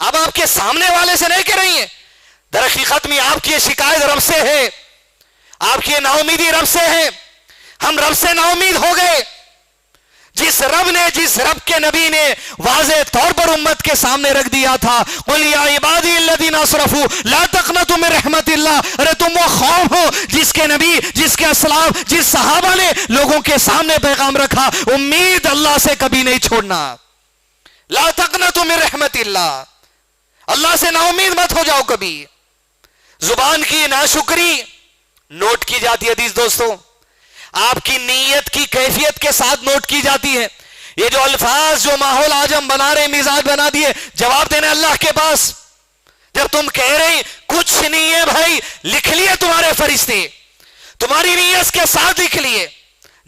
اب آپ کے سامنے والے سے نہیں کہہ رہی ہیں. در حقیقت میں آپ کی شکایت رب سے ہے, آپ کی نا امیدی رب سے ہے. ہم رب سے نا امید ہو گئے. جس رب کے نبی نے واضح طور پر امت کے سامنے رکھ دیا تھا, قل یا عبادی الذین اسرفوا لا تقنطوا من رحمت اللہ. ارے تم وہ قوم ہو جس کے نبی, جس کے اسلاف, جس صحابہ نے لوگوں کے سامنے پیغام رکھا, امید اللہ سے کبھی نہیں چھوڑنا. لا تقنطوا من رحمت اللہ, اللہ سے نا امید مت ہو جاؤ کبھی. زبان کی ناشکری نوٹ کی جاتی ہے عزیز دوستوں, آپ کی نیت کی کیفیت کے ساتھ نوٹ کی جاتی ہے. یہ جو الفاظ, جو ماحول آج ہم بنا رہے, مزاج بنا دیے, جواب دینا اللہ کے پاس. جب تم کہہ رہے کچھ نہیں ہے بھائی, لکھ لیے تمہارے فرشتے, تمہاری نیت کے ساتھ لکھ لیے,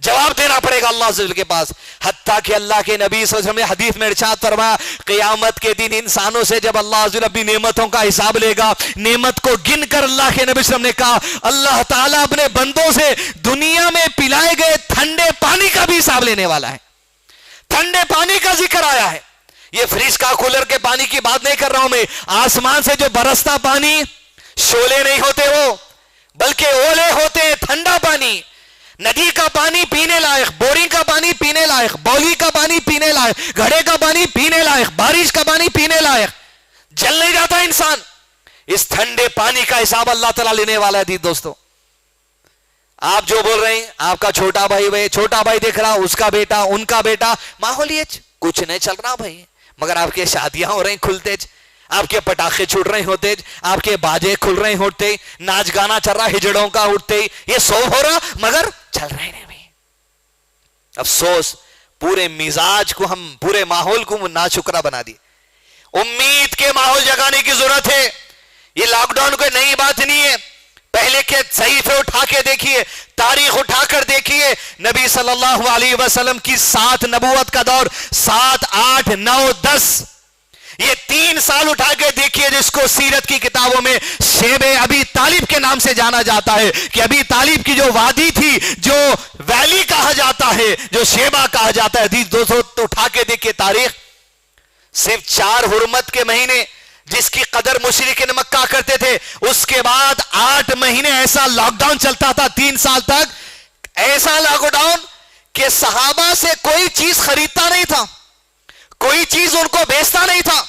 جواب دینا پڑے گا اللہ عز و جل کے پاس. حتیٰ کہ اللہ کے نبی صلی اللہ علیہ وسلم نے حدیث میں ارشاد فرمایا, قیامت کے دن انسانوں سے جب اللہ عز و جل اپنی نعمتوں کا حساب لے گا, نعمت کو گن کر اللہ کے نبی صلی اللہ علیہ وسلم نے کہا, اللہ تعالیٰ اپنے بندوں سے دنیا میں پلائے گئے ٹھنڈے پانی کا بھی حساب لینے والا ہے. ٹھنڈے پانی کا ذکر آیا ہے. یہ فریج کا, کولر کے پانی کی بات نہیں کر رہا ہوں میں. آسمان سے جو برستا پانی, شولے نہیں ہوتے وہ, بلکہ اولے ہوتے ہیں, ٹھنڈا پانی. ندی کا پانی پینے لائق, بورنگ کا پانی پینے لائق, بولی کا پانی پینے لائق, گھڑے کا پانی پینے لائق, بارش کا پانی پینے لائق. جل نہیں جاتا انسان. اس ٹھنڈے پانی کا حساب اللہ تعالیٰ لینے والا ہے. دوستو, آپ جو بول رہے ہیں, آپ کا چھوٹا بھائی دیکھ رہا, اس کا بیٹا, ان کا بیٹا, ماحولیت کچھ نہیں چل رہا بھائی, مگر آپ کے شادیاں ہو رہی کھلتے, آپ کے پٹاخے چھوٹ رہے ہوتے, آپ کے باجے کھل رہے ہوتے, ناچ گانا چل رہا ہجڑوں کا اٹھتے, یہ سو ہو رہا مگر چل رہے نہیں بھائی. افسوس, پورے مزاج کو ہم, پورے ماحول کو ناشکرا بنا دی. امید کے ماحول جگانے کی ضرورت ہے. یہ لاک ڈاؤن کوئی نئی بات نہیں ہے. پہلے کے صحیفے اٹھا کے دیکھیے, تاریخ اٹھا کر دیکھیے, نبی صلی اللہ علیہ وسلم کی 7 نبوت کا دور, 7, 8, 9, 10, یہ 3 سال اٹھا کے دیکھیے جس کو سیرت کی کتابوں میں شیب ابی طالب کے نام سے جانا جاتا ہے, کہ ابی طالب کی جو وادی تھی, جو ویلی کہا جاتا ہے, جو شیبہ کہا جاتا ہے, دوستو اٹھا کے دیکھیے تاریخ. صرف 4 حرمت کے مہینے جس کی قدر مشرکین مکہ کرتے تھے, اس کے بعد 8 مہینے ایسا لاک ڈاؤن چلتا تھا, 3 سال تک ایسا لاک ڈاؤن کہ صحابہ سے کوئی چیز خریدتا نہیں تھا, کوئی چیز ان کو بیچتا نہیں تھا.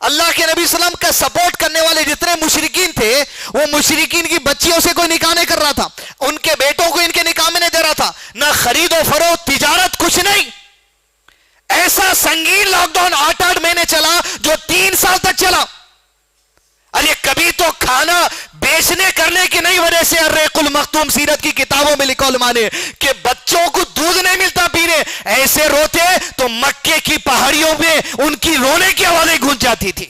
اللہ کے نبی صلی اللہ علیہ وسلم کا سپورٹ کرنے والے جتنے مشرکین تھے, وہ مشرکین کی بچیوں سے کوئی نکاح نہیں کر رہا تھا, ان کے بیٹوں کو ان کے نکاح میں نہیں دے رہا تھا, نہ خرید و فروخت, تجارت, کچھ نہیں. ایسا سنگین لاک ڈاؤن 8 مہینے چلا, جو 3 سال تک چلا. ارے کبھی تو کھانا بیچنے کرنے کی نہیں وجہ سے الرحیق المختوم سیرت کی کتابوں میں لکھا علماء نے کہ بچوں کو دودھ نہیں ملتا پینے, ایسے روتے تو مکے کی پہاڑیوں میں ان کی رونے کی آوازیں گونج جاتی تھی.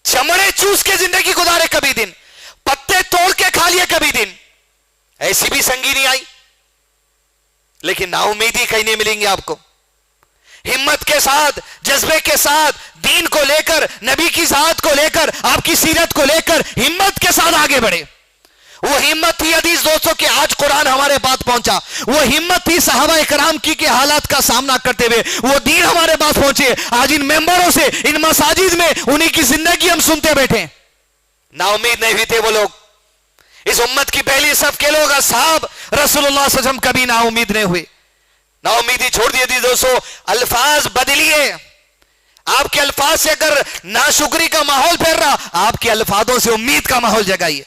چمڑے چوس کے زندگی گزارے کبھی دن, پتے توڑ کے کھا لیے کبھی دن. ایسی بھی سنگینی آئی, لیکن نا امیدی کہیں نہیں ملیں گے آپ کو. ہمت کے ساتھ, جذبے کے ساتھ, دین کو لے کر, نبی کی ذات کو لے کر, آپ کی سیرت کو لے کر ہمت کے ساتھ آگے بڑھے. وہ ہمت تھی عزیز دوستوں کہ آج قرآن ہمارے پاس پہنچا. وہ ہمت تھی صحابہ کرام کی کہ حالات کا سامنا کرتے ہوئے وہ دین ہمارے پاس پہنچے. آج ان ممبروں سے, ان مساجد میں انہی کی زندگی ہم سنتے بیٹھے. نا امید نہیں ہوئی تھے وہ لوگ. اس امت کی پہلی صف کے لوگ اصحاب رسول اللہ صلی اللہ علیہ وسلم کبھی نا امید نہیں ہوئے. نا امیدی چھوڑ دیے دوستو. الفاظ بدلیے. آپ کے الفاظ سے اگر ناشکری کا ماحول پھیر رہا, آپ کے الفاظوں سے امید کا ماحول جگائیے.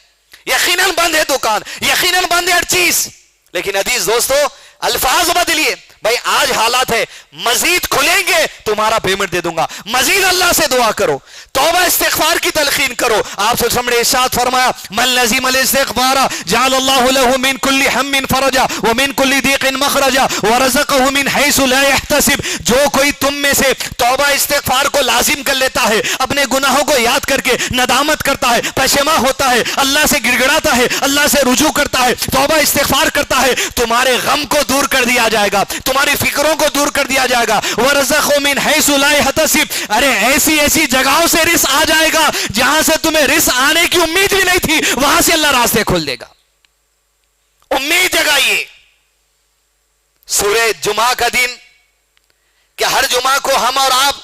یقیناً بند ہے دکان, یقیناً بند ہے ہر چیز, لیکن عزیز دوستو الفاظ بدلیے. بھائی آج حالات ہے, مزید کھلیں گے تمہارا پیمنٹ دے دوں گا. مزید اللہ سے دعا کرو, توبہ استغفار کی تلقین کرو. آپ سے نے ارشاد فرمایا, من لزم الاستغفار جعل اللہ له من كل هم فرجا ومن كل ضيق مخرجا ورزقه من حيث لا يحتسب. جو کوئی تم میں سے توبہ استغفار کو لازم کر لیتا ہے, اپنے گناہوں کو یاد کر کے ندامت کرتا ہے, پشیماں ہوتا ہے, اللہ سے گڑ گڑاتا ہے, اللہ سے رجوع کرتا ہے, توبہ استغفار کرتا ہے, تمہارے غم کو دور کر دیا جائے گا, تمہاری فکروں کو دور کر دیا جائے گا. وَرَزَقُهُ مِنْ حَيْثُ لَا يَحْتَسِبْ. ارے ایسی جگہوں سے رزق آ جائے گا جہاں سے تمہیں رزق آنے کی امید بھی نہیں تھی, وہاں سے اللہ راستے کھول دے گا. امید جگائیے. سورہ جمعہ کا دن کہ ہر جمعہ کو ہم اور آپ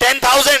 10,000।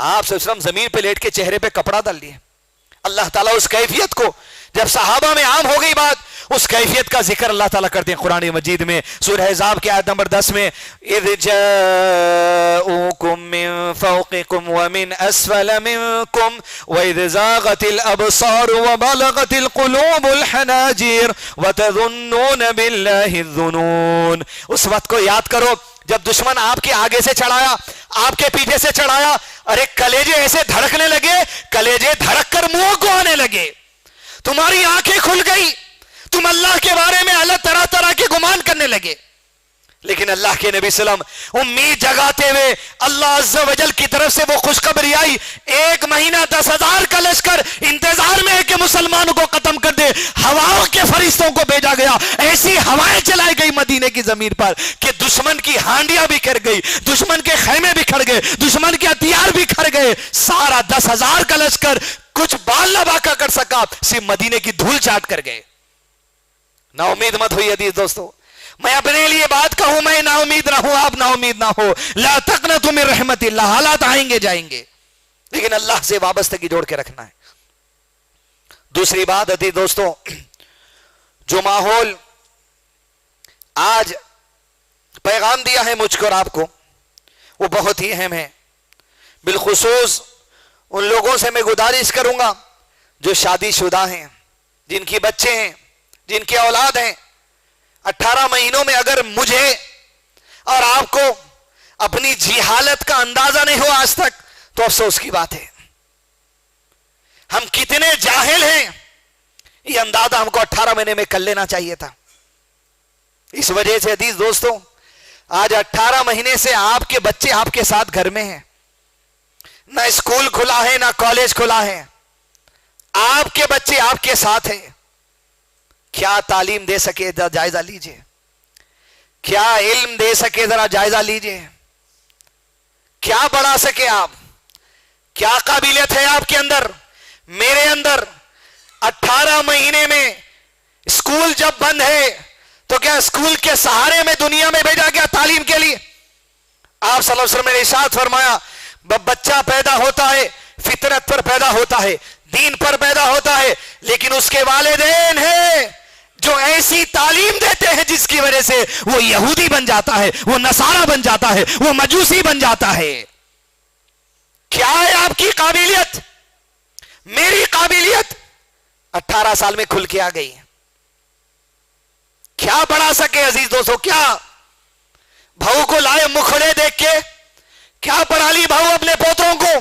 آپ صلی اللہ علیہ وسلم زمین پہ لیٹ کے چہرے پہ کپڑا ڈال لیے. اللہ تعالیٰ اس کیفیت کو جب صحابہ میں عام ہو گئی بات, اس کیفیت کا ذکر اللہ تعالیٰ کرتے ہیں قرآن مجید میں سورہ احزاب کی آیت نمبر 10 میں, اذ جاءوکم من فوقکم ومن اسفل منکم واذ زاغت الابصار وبلغت القلوب الحناجر وتظنون باللہ الظنون. اس وقت کو یاد کرو جب دشمن آپ کے آگے سے چڑھایا, آپ کے پیچھے سے چڑھایا, ارے کلیجے ایسے دھڑکنے لگے, کلیجے دھڑک کر منہ کو آنے لگے, تمہاری آنکھیں کھل گئی, تم اللہ کے بارے میں اللہ طرح طرح کے گمان کرنے لگے. لیکن اللہ کے نبی صلی اللہ علیہ وسلم امید جگاتے ہوئے اللہ عز و جل کی طرف سے وہ خوشخبری آئی, 1 مہینہ 10,000 کا لشکر انتظار میں ہے کہ مسلمانوں کو ختم کر دے. ہواؤں کے فرشتوں کو بھیجا گیا, ایسی ہوائیں چلائی گئی مدینے کی زمین پر کہ دشمن کی ہانڈیاں بکھر گئی, دشمن کے خیمے بکھر گئے, دشمن کے ہتھیار بکھر گئے. سارا 10,000 کا لشکر کچھ بال نہ باقی کر سکا, صرف مدینے کی دھول چاٹ کر گئے. نا امید مت ہوئی عزیز دوستو, میں اپنے لیے بات کہوں, میں نا امید نہ ہوں, آپ نا امید نہ ہو. لا تقنطوا من رحمت اللہ, حالات آئیں گے جائیں گے, لیکن اللہ سے وابستگی جوڑ کے رکھنا ہے. دوسری بات عزیز دوستو, جو ماحول آج پیغام دیا ہے مجھ کو اور آپ کو, وہ بہت ہی اہم ہے. بالخصوص ان لوگوں سے میں گزارش کروں گا جو شادی شدہ ہیں, جن کی بچے ہیں, جن کی اولاد ہیں. 18 مہینوں میں اگر مجھے اور آپ کو اپنی جہالت کا اندازہ نہیں ہو آج تک, تو افسوس کی بات ہے. ہم کتنے جاہل ہیں, یہ اندازہ ہم کو 18 مہینے میں کر لینا چاہیے تھا. اس وجہ سے عزیز دوستو, آج 18 مہینے سے آپ کے بچے آپ کے ساتھ گھر میں ہیں, نہ اسکول کھلا ہے نہ کالج کھلا ہے, آپ کے بچے آپ کے ساتھ ہیں. کیا تعلیم دے سکے ذرا جائزہ لیجئے, کیا علم دے سکے ذرا جائزہ لیجئے, کیا بڑھا سکے آپ, کیا قابلیت ہے آپ کے اندر, میرے اندر. 18 مہینے میں اسکول جب بند ہے تو کیا اسکول کے سہارے میں دنیا میں بھیجا گیا تعلیم کے لیے؟ آپ صلی اللہ علیہ وسلم نے ارشاد فرمایا, بچہ پیدا ہوتا ہے فطرت پر پیدا ہوتا ہے, دین پر پیدا ہوتا ہے, لیکن اس کے والدین ہیں جو ایسی تعلیم دیتے ہیں جس کی وجہ سے وہ یہودی بن جاتا ہے, وہ نصارہ بن جاتا ہے, وہ مجوسی بن جاتا ہے. کیا ہے آپ کی قابلیت, میری قابلیت 18 سال میں کھل کے آ گئی. کیا بڑھا سکے عزیز دوستو, کیا بہو کو لائے مکھڑے دیکھ کے, کیا پڑھا لی بہو اپنے پوتوں کو,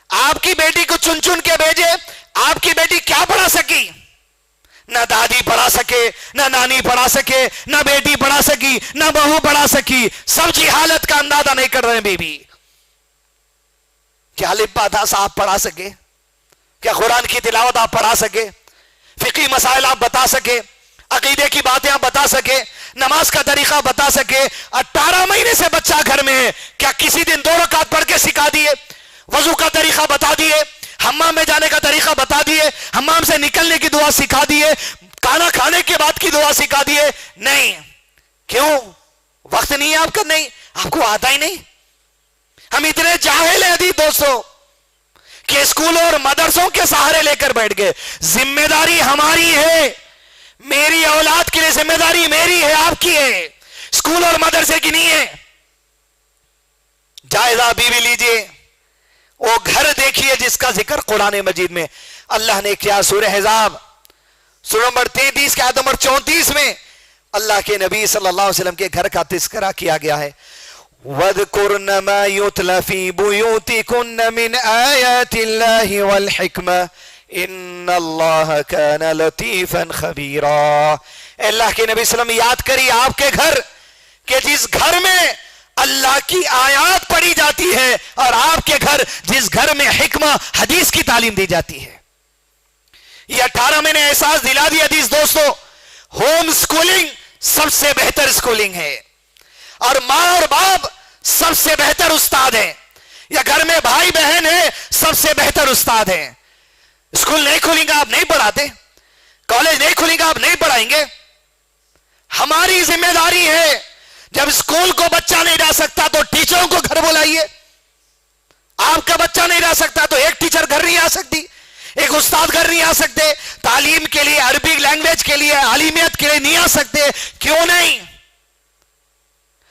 آپ کی بیٹی کو چن چن کے بھیجے, آپ کی بیٹی کیا پڑھا سکی؟ نہ دادی پڑھا سکے, نہ نانی پڑھا سکے, نہ بیٹی پڑھا سکی, نہ بہو پڑھا سکی. سب جہالت کا اندازہ نہیں کر رہے ہیں. بیوی کیا لبا تھا آپ پڑھا سکے, کیا قرآن کی تلاوت آپ پڑھا سکے, فقہی مسائل آپ بتا سکے, عقیدے کی باتیں آپ بتا سکے, نماز کا طریقہ بتا سکے؟ 18 مہینے سے بچہ گھر میں ہے, کیا کسی دن 2 رکعت پڑھ کے سکھا دیے, وضو کا طریقہ بتا دیے, حمام میں جانے کا طریقہ بتا دیے, حمام سے نکلنے کی دعا سکھا دیے, کھانا کھانے کے بعد کی دعا سکھا دیے؟ نہیں. کیوں؟ وقت نہیں ہے آپ کا, نہیں, آپ کو آتا ہی نہیں. ہم اتنے جاہل ہیں عزیز دوستو کہ اسکولوں اور مدرسوں کے سہارے لے کر بیٹھ گئے. ذمہ داری ہماری ہے, میری اولاد کے لیے ذمہ داری میری ہے, آپ کی ہے, اسکول اور مدرسے کی نہیں ہے. جائزہ بیوی لیجئے, وہ گھر دیکھیے جس کا ذکر قرآن مجید میں اللہ نے کیا. سورہ احزاب سورہ نمبر 33 کی آیت نمبر 34 میں اللہ کے نبی صلی اللہ علیہ وسلم کے گھر کا تذکرہ کیا گیا ہے. وَاذْكُرْنَ مَا يُتْلَى فِي بُيُوتِكُنَّ مِنْ آيَاتِ اللَّهِ وَالْحِكْمَةِ إِنَّ اللَّهَ كَانَ لَطِيفًا خَبِيرًا. اللہ کے نبی صلی اللہ علیہ وسلم یاد کری آپ کے گھر کہ جس گھر میں اللہ کی آیات پڑھی جاتی ہے, اور آپ کے گھر جس گھر میں حکمہ حدیث کی تعلیم دی جاتی ہے. یہ 18 میں نے احساس دلا دیا حدیث دوستو, ہوم سکولنگ سب سے بہتر سکولنگ ہے, اور ماں اور باپ سب سے بہتر استاد ہیں, یا گھر میں بھائی بہن ہیں سب سے بہتر استاد ہیں. اسکول نہیں کھولیں گے آپ نہیں پڑھاتے, کالج نہیں کھولیں گے آپ نہیں پڑھائیں گے. ہماری ذمہ داری ہے, جب اسکول کو بچہ نہیں جا سکتا تو ٹیچروں کو گھر بلائیے, آپ کا بچہ نہیں رہ سکتا تو ایک ٹیچر گھر نہیں آ سکتی، ایک استاد گھر نہیں آ سکتے، تعلیم کے لیے، عربی لینگویج کے لیے، عالمیت کے لیے نہیں آ سکتے؟ کیوں نہیں؟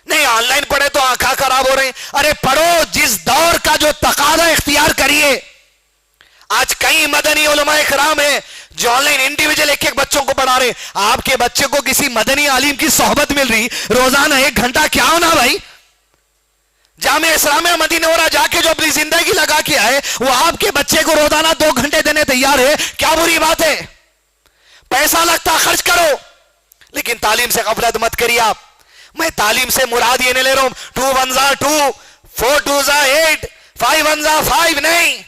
نہیں آن لائن پڑھے تو آنکھیں خراب ہو رہی، ارے پڑھو، جس دور کا جو تقاضا اختیار کریے۔ آج کئی مدنی علماء کرام ہیں جو آن لائن انڈیویجل ایک ایک بچوں کو پڑھا رہے۔ آپ کے بچے کو کسی مدنی عالم کی صحبت مل رہی، روزانہ 1 گھنٹہ کیا ہونا بھائی؟ جامعہ اسلامیہ مدینہ نورہ جا کے جو اپنی زندگی لگا کے آئے، وہ آپ کے بچے کو روزانہ 2 گھنٹے دینے تیار ہے، کیا بری بات ہے؟ پیسہ لگتا خرچ کرو، لیکن تعلیم سے غفلت مت کریے۔ آپ، میں تعلیم سے مراد یہ نہیں لے رہا ہوں 2 1 2 4 2 8 5 1 5، نہیں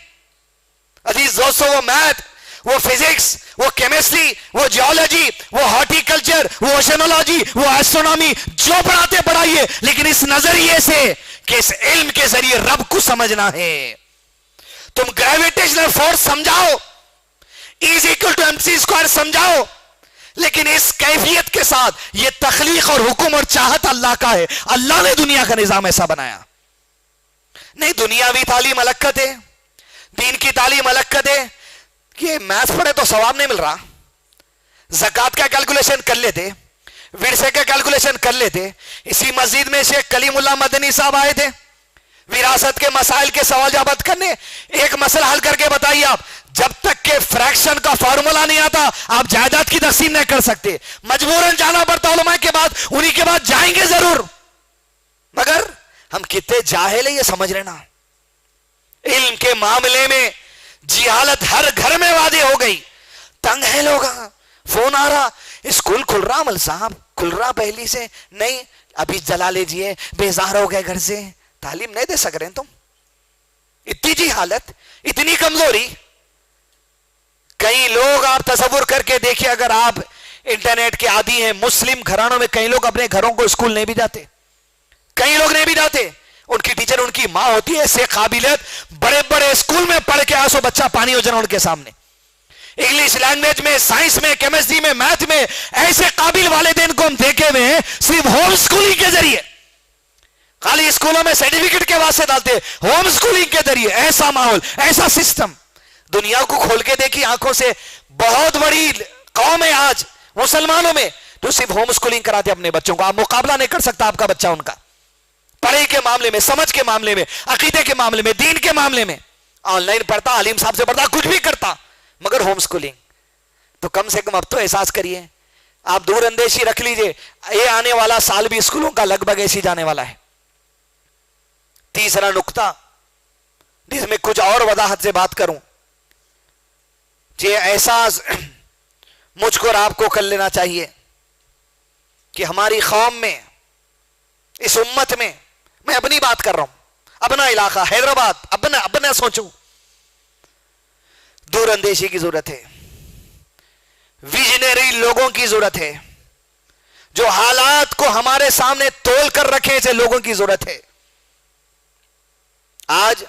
عزیز دوستو، وہ میتھ، وہ فزکس، وہ کیمسٹری، وہ جیولوجی، وہ ہارٹیکلچر، وہ اوشنولوجی، وہ ایسٹرونومی، جو پڑھاتے پڑھائیے، لیکن اس نظریے سے کہ اس علم کے ذریعے رب کو سمجھنا ہے۔ تم گریویٹیشنل فورس سمجھاؤ، E=mc² سمجھاؤ، لیکن اس کیفیت کے ساتھ یہ تخلیق اور حکم اور چاہت اللہ کا ہے۔ اللہ نے دنیا کا نظام ایسا بنایا، نہیں دنیاوی تعلیم الگ کر دے، دین کی تعلیم الگ کر دے۔ یہ میتھ پڑھے تو ثواب نہیں مل رہا، زکوٰۃ کا کیلکولیشن کر لیتے، ورثے کا کیلکولیشن کر لیتے۔ اسی مسجد میں شیخ کلیم اللہ مدنی صاحب آئے تھے وراثت کے مسائل کے سوال جواب کرنے، ایک مسئلہ حل کر کے بتائیے آپ، جب تک کہ فریکشن کا فارمولا نہیں آتا آپ جائیداد کی تقسیم نہیں کر سکتے، مجبوراً جانا پڑتا علماء کے بعد، انہی کے بعد جائیں گے ضرور، مگر ہم کتنے جاہل ہیں یہ سمجھ لینا۔ علم کے معاملے میں جہالت ہر گھر میں واضح ہو گئی، تنگ ہے لوگ، فون آ رہا، اسکول کھل رہا مل صاحب، کھل رہا پہلی سے، نہیں ابھی جلا لیجئے، بیزار ہو گئے گھر سے، تعلیم نہیں دے سک رہے ہیں تم، اتنی جہالت، اتنی کمزوری۔ کئی لوگ آپ تصور کر کے دیکھیں، اگر آپ انٹرنیٹ کے عادی ہیں، مسلم گھرانوں میں کئی لوگ اپنے گھروں کو اسکول نہیں بھی جاتے، کئی لوگ نہیں بھی جاتے، ان کی ٹیچر ان کی ماں ہوتی ہے، ایسے قابلیت، بڑے بڑے اسکول میں پڑھ کے آسو بچہ پانی ہو جانا ان کے سامنے، انگلش لینگویج میں، سائنس میں، کیمسٹری میں، میتھ میں، ایسے قابل والدین کو ہم دیکھے ہوئے ہیں صرف ہوم اسکولنگ کے ذریعے، خالی اسکولوں میں سرٹیفکیٹ کے واسطے ڈالتے، ہوم اسکولنگ کے ذریعے، ایسا ماحول، ایسا سسٹم۔ دنیا کو کھول کے دیکھی آنکھوں سے، بہت بڑی قوم ہے آج مسلمانوں میں جو صرف ہوم اسکولنگ کراتے اپنے بچوں کو۔ آپ مقابلہ نہیں کر سکتا آپ کا بچہ ان کا، پڑھائی کے معاملے میں، سمجھ کے معاملے میں، عقیدے کے معاملے میں، دین کے معاملے میں۔ آن لائن پڑھتا، عالم صاحب سے پڑھتا، کچھ بھی کرتا، مگر ہوم اسکولنگ۔ تو کم سے کم اب تو احساس کریے، آپ دور اندیشی رکھ لیجئے، یہ آنے والا سال بھی اسکولوں کا لگ بھگ ایسی جانے والا ہے۔ تیسرا نقطہ جس میں کچھ اور وضاحت سے بات کروں، یہ احساس مجھ کو اور آپ کو کر لینا چاہیے کہ ہماری قوم میں، اس امت میں، میں اپنی بات کر رہا ہوں، اپنا علاقہ حیدرآباد، اپنا سوچوں، دور اندیشی کی ضرورت ہے، ویژنری لوگوں کی ضرورت ہے، جو حالات کو ہمارے سامنے تول کر رکھے ایسے لوگوں کی ضرورت ہے۔ آج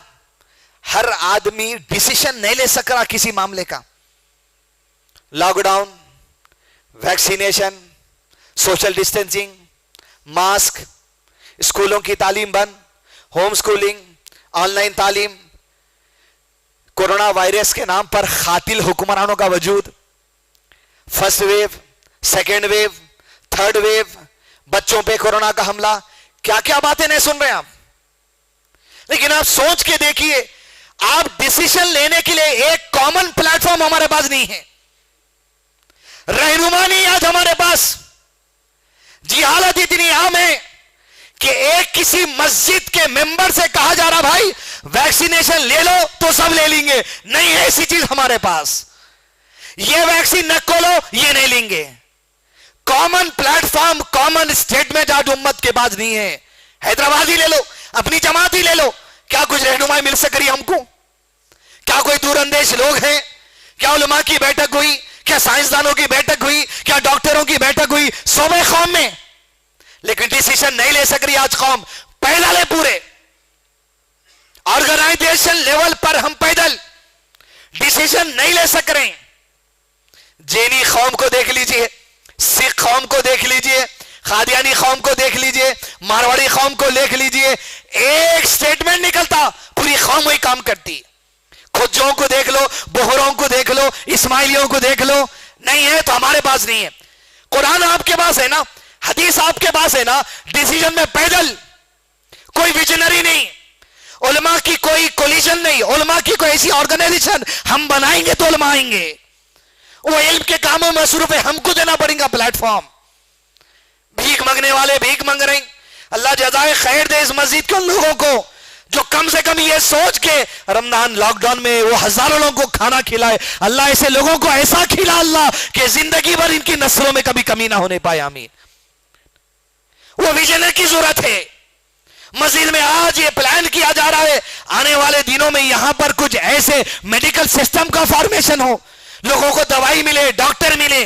ہر آدمی ڈیسیشن نہیں لے سک رہا کسی معاملے کا، lockdown, vaccination, social distancing, mask, اسکولوں کی تعلیم بند، ہوم اسکولنگ، آن لائن تعلیم، کورونا وائرس کے نام پر قاتل حکمرانوں کا وجود، first wave, second wave, third wave, بچوں پہ کورونا کا حملہ، کیا کیا باتیں نہیں سن رہے ہیں آپ؟ لیکن آپ سوچ کے دیکھیے، آپ ڈیسیشن لینے کے لیے ایک کامن پلیٹ فارم ہمارے پاس نہیں ہے، رہنما نہیں آج ہمارے پاس۔ جہالت اتنی عام ہے کہ ایک کسی مسجد کے ممبر سے کہا جا رہا بھائی ویکسینیشن لے لو تو سب لے لیں گے، نہیں ہے ایسی چیز ہمارے پاس، یہ ویکسین نہ کھولو یہ نہیں لیں گے۔ Common plate form, common statement آج امت کے پاس نہیں ہے۔ حیدرآباد ہی لے لو، اپنی جماعت ہی لے لو، کیا کچھ رہنمائی مل سک رہی ہم کو؟ کیا کوئی دور اندیش لوگ ہیں؟ کیا علماء کی بیٹھک ہوئی؟ کیا سائنسدانوں کی بیٹھک ہوئی؟ کیا ڈاکٹروں کی بیٹھک ہوئی صوبے قوم میں؟ لیکن ڈیسیشن نہیں لے سک رہی آج قوم، پیدل ہے پورے آرگنائزیشن لیول پر، ہم پیدل ڈیسیشن نہیں لے سک رہے ہیں۔ جینی قوم کو دیکھ لیجئے، سکھ قوم کو دیکھ لیجئے، قادیانی قوم کو دیکھ لیجئے، مارواڑی قوم کو دیکھ لیجئے، ایک سٹیٹمنٹ نکلتا پوری قوم وہی کام کرتی. کھجوں کو دیکھ لو, بہروں کو دیکھ لو, اسماعیلیوں کو دیکھ لو. نہیں ہے تو ہمارے پاس نہیں ہے. قرآن آپ کے پاس ہے نا, حدیث آپ کے پاس ہے نا, ڈیسیجن میں پیدل, کوئی ویژنری نہیں, علماء کی کوئی کولیشن نہیں, علماء کی کوئی ایسی آرگنائزیشن ہم بنائیں گے تو علماء آئیں گے. وہ علم کے کاموں میں مصروف ہے, ہم کو دینا پڑے گا پلیٹ فارم. بھیک مانگنے والے بھیک مانگ رہے ہیں. اللہ جزائے خیر دے اس مسجد کے ان لوگوں کو جو کم سے کم یہ سوچ کے رمضان لاک ڈاؤن میں وہ ہزاروں لوگوں کو کھانا کھلائے. اللہ ایسے لوگوں کو ایسا کھلا اللہ کہ زندگی بھر ان کی نسلوں میں کبھی کمی نہ ہونے پائے. آمین. وہ ویژن کی ضرورت ہے. مسجد میں آج یہ پلان کیا جا رہا ہے آنے والے دنوں میں یہاں پر کچھ ایسے میڈیکل سسٹم کا فارمیشن ہو, لوگوں کو دوائی ملے, ڈاکٹر ملے,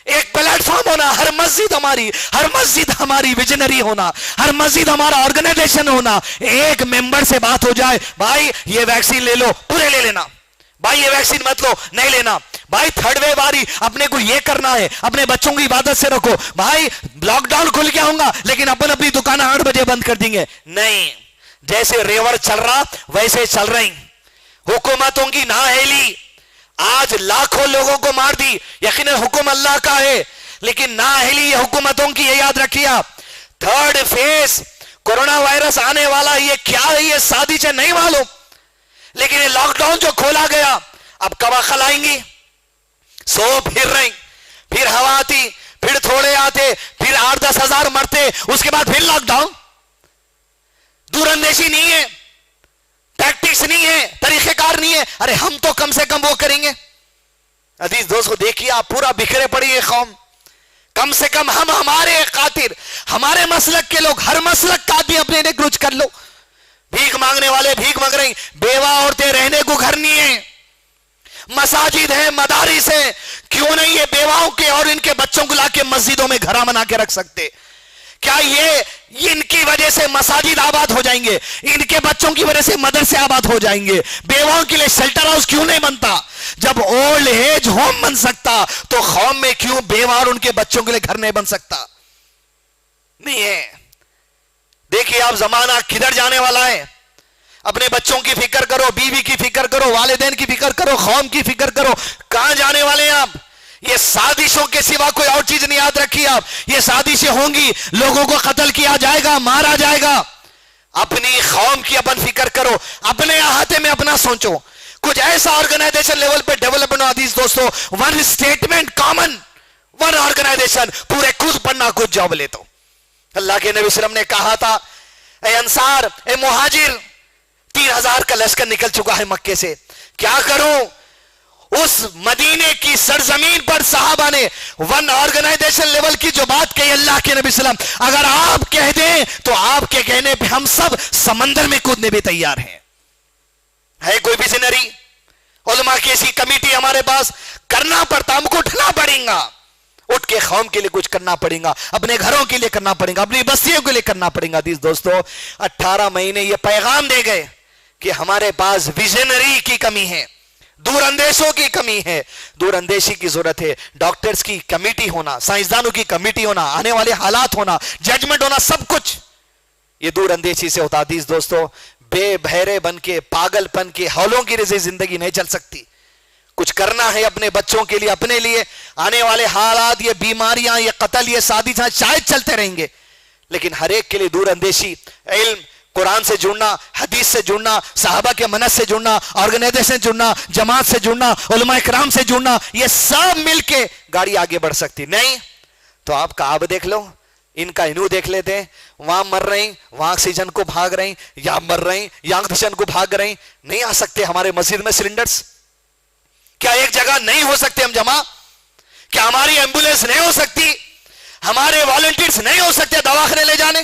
ایک پلیٹ فارم ہونا, ہر مسجد ہماری ویژنری ہونا, ہر مسجد ہمارا آرگنائزیشن ہونا. ایک ممبر سے بات ہو جائے, بھائی یہ ویکسین لے لو, پورے لے لینا. بھائی یہ ویکسین مت لو, نہیں لینا. بھائی تھرڈ ویو آ رہی, اپنے کو یہ کرنا ہے, اپنے بچوں کی عبادت سے رکھو. بھائی لاک ڈاؤن کھل گیا ہوں گا لیکن اپنی دکانیں 8 بجے بند کر دیں گے. نہیں, جیسے ریور چل رہا ویسے چل رہی. حکومتوں کی نااہلی آج لاکھوں لوگوں کو مار دی. یقیناً حکم اللہ کا ہے لیکن نااہلی یہ حکومتوں کی. یہ یاد رکھیے آپ, تھرڈ فیز کورونا وائرس آنے والا, یہ کیا ہے یہ سازش ہے نہیں معلوم, لیکن یہ لاک ڈاؤن جو کھولا گیا اب قواخل آئیں گی, سو پھر رہی, پھر ہوا آتی, پھر تھوڑے آتے, پھر 8-10 ہزار مرتے, اس کے بعد پھر لاک ڈاؤن. دور اندیشی نہیں ہے, ٹیکٹکس نہیں ہے, طریقہ کار نہیں ہے. ارے ہم تو کم سے کم وہ کریں گے. عزیز دوست کو دیکھیے آپ, پورا بکھرے پڑی ہے قوم. کم سے کم ہم ہمارے خاطر, ہمارے مسلک کے لوگ, ہر مسلک کا آدمی اپنے لیے کچھ کر لو. بھیک مانگنے والے بھیک مانگ رہے ہیں, بیوہ عورتیں رہنے کو گھر نہیں ہے, مساجد ہے, مدارس ہے, کیوں نہیں یہ بیواؤں کے اور ان کے بچوں کو لا کے مسجدوں میں گھرا بنا کے رکھ سکتے؟ کیا یہ ان کی وجہ سے مساجد آباد ہو جائیں گے, ان کے بچوں کی وجہ سے مدرسے آباد ہو جائیں گے؟ بیواؤں کے لیے شیلٹر ہاؤس کیوں نہیں بنتا؟ جب اولڈ ایج ہوم بن سکتا تو قوم میں کیوں بیوہ اور ان کے بچوں کے لیے گھر نہیں بن سکتا؟ نہیں ہے. دیکھیے آپ زمانہ کدھر جانے والا ہے. اپنے بچوں کی فکر کرو, بیوی کی فکر کرو, والدین کی فکر کرو, قوم کی فکر کرو. کہاں جانے والے ہیں آپ؟ یہ سازشوں کے سوا کوئی اور چیز نہیں یاد رکھی آپ. یہ سازشیں ہوں گی, لوگوں کو قتل کیا جائے گا, مارا جائے گا. اپنی قوم کی اپن فکر کرو, اپنے احاطے میں اپنا سوچو. کچھ ایسا آرگنائزیشن لیول پہ ڈیولپمنٹ. حدیث دوستو, one statement common, one organisation, پورے خود پڑھنا خود جاب لے. تو اللہ کے نبی صلی اللہ علیہ وسلم نے کہا تھا, اے انصار, اے مہاجر, 3000 کا لشکر نکل چکا ہے مکے سے, کیا کروں؟ اس مدینے کی سرزمین پر صحابہ نے ون آرگنائزیشن لیول کی جو بات کہی اللہ کے نبی صلی اللہ علیہ وسلم, اگر آپ کہہ دیں تو آپ کے کہنے پہ ہم سب سمندر میں کودنے بھی تیار ہیں. ہے کوئی ویژنری علماء کی ایسی کمیٹی ہمارے پاس؟ کرنا پڑتا, ہم کو اٹھنا پڑے گا, اٹھ کے قوم کے لیے کچھ کرنا پڑے گا, اپنے گھروں کے لیے کرنا پڑے گا, اپنی بستیوں کے لیے کرنا پڑے گا. حدیث دوستو, 18 مہینے یہ پیغام دے گئے کہ ہمارے پاس ویژنری کی کمی ہے, دور اندیشوں کی کمی ہے, دور اندیشی کی ضرورت ہے. ڈاکٹرز کی کمیٹی ہونا, سائنسدانوں کی کمیٹی ہونا, آنے والے حالات ہونا, ججمنٹ ہونا, سب کچھ یہ دور اندیشی سے ہوتا. حدیث دوستو, بے بہرے بن کے, پاگل پن کے, ہولوں کی رضی زندگی نہیں چل سکتی. کچھ کرنا ہے اپنے بچوں کے لیے, اپنے لیے. آنے والے حالات, یہ بیماریاں, یہ قتل, یہ سازشاں شاید چلتے رہیں گے, لیکن ہر ایک کے لیے دور اندیشی, علم, قرآن سے جڑنا, حدیث سے جڑنا, صحابہ کے منہج سے جڑنا, آرگنائزیشن سے جڑنا, جماعت سے جڑنا, علماء کرام سے جڑنا, یہ سب مل کے گاڑی آگے بڑھ سکتی. نہیں تو آپ کا آپ دیکھ لو, ان کا انہوں دیکھ لیتے ہیں, وہاں مر رہی, وہاں آکسیجن کو بھاگ رہی, یا مر رہی, یا آکسیجن کو بھاگ رہی. نہیں آ سکتے ہمارے مسجد میں سلنڈرز؟ کیا ایک جگہ نہیں ہو سکتے ہم جمع؟ کیا ہماری ایمبولینس نہیں ہو سکتی؟ ہمارے والنٹیئرز نہیں ہو سکتے دواخانے لے جانے؟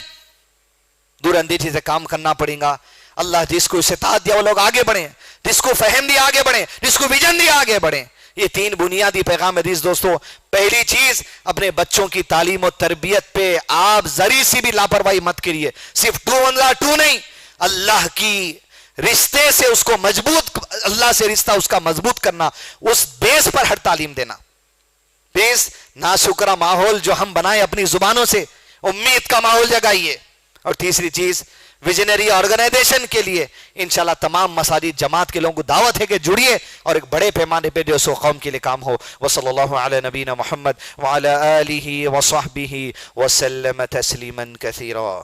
دور اندیشی سے کام کرنا پڑے گا. اللہ جس کو استطاعت دیا وہ لوگ آگے بڑھیں, جس کو فہم دیا آگے بڑھیں, جس کو ویژن دیا آگے بڑھیں. یہ 3 بنیادی پیغام. حدیث دوستو, پہلی چیز, اپنے بچوں کی تعلیم و تربیت پہ آپ ذری سی بھی لاپرواہی مت کریے. صرف 2 نہیں, اللہ کی رشتے سے اس کو مضبوط, اللہ سے رشتہ اس کا مضبوط کرنا, اس بیس پر ہر تعلیم دینا. بیس ناشکرہ ماحول جو ہم بنائیں اپنی زبانوں سے, امید کا ماحول جگائیے. اور تیسری چیز, ویژنری آرگنائزیشن کے لیے انشاءاللہ تمام مساجد جماعت کے لوگوں کو دعوت ہے کہ جڑیے اور ایک بڑے پیمانے پہ جو سو قوم کے لیے کام ہو. وصلی اللہ علی نبینا محمد وعلی آلہ وصحبہ وسلم تسلیما کثیرا.